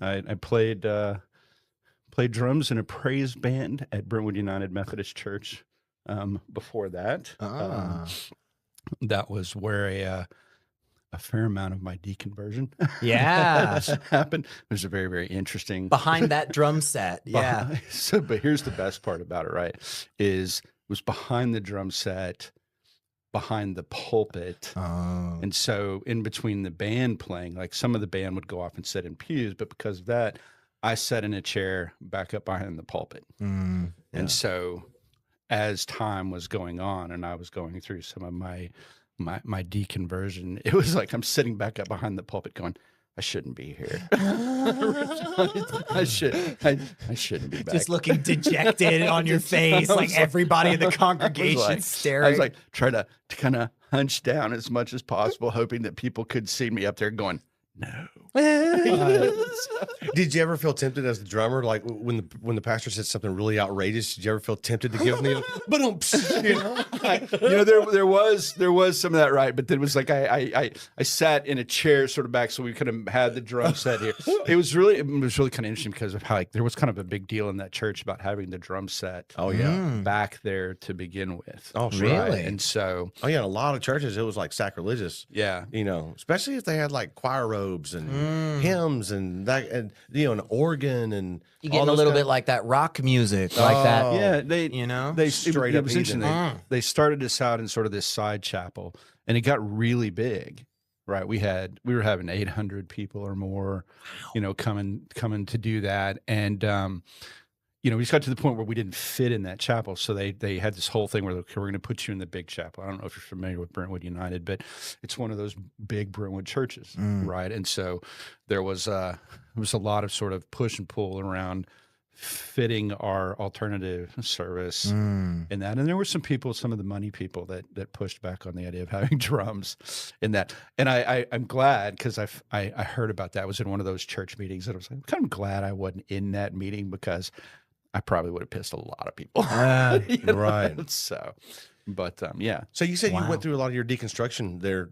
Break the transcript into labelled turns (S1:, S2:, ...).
S1: I played drums in a praise band at Brentwood United Methodist Church. Before that, that was where a fair amount of my deconversion
S2: Yeah.
S1: happened. It was a very, very interesting
S2: Behind that drum set. Yeah.
S1: So, but here's the best part about it, right? It was behind the drum set, behind the pulpit. And so in between the band playing, like some of the band would go off and sit in pews, but because of that, I sat in a chair back up behind the pulpit. And so as time was going on and I was going through some of my deconversion, it was like I'm sitting back up behind the pulpit going, I shouldn't be here. I shouldn't be back.
S2: Just looking dejected on your face, like everybody in the congregation staring.
S1: I was like trying to kind of hunch down as much as possible, hoping that people could see me up there going, no.
S3: Did you ever feel tempted as the drummer, like when the pastor said something really outrageous? Did you ever feel tempted to give me
S1: there was some of that, right? But then it was like I sat in a chair sort of back so we could have had the drum set here. It was really kind of interesting because of how like there was kind of a big deal in that church about having the drum set back there to begin with.
S3: Oh, sure.
S2: Really?
S1: And so
S3: in a lot of churches it was like sacrilegious.
S1: Yeah.
S3: Especially if they had like choir robes and hymns and that, and an organ and
S2: you get a little bit like that rock music, like that.
S1: Yeah, they
S3: straight up
S1: it was interesting. They started us out in sort of this side chapel, and it got really big. Right, we were having 800 people or more, coming to do that, and we just got to the point where we didn't fit in that chapel. So they had this whole thing where we're going to put you in the big chapel. I don't know if you're familiar with Brentwood United, but it's one of those big Brentwood churches, right? And so there was a lot of sort of push and pull around fitting our alternative service in that. And there were some of the money people that pushed back on the idea of having drums in that. And I'm glad, because I heard about that. I was in one of those church meetings that I was like, I'm kind of glad I wasn't in that meeting, because I probably would have pissed a lot of people.
S3: Right.
S1: So, but yeah.
S3: So you said you went through a lot of your deconstruction there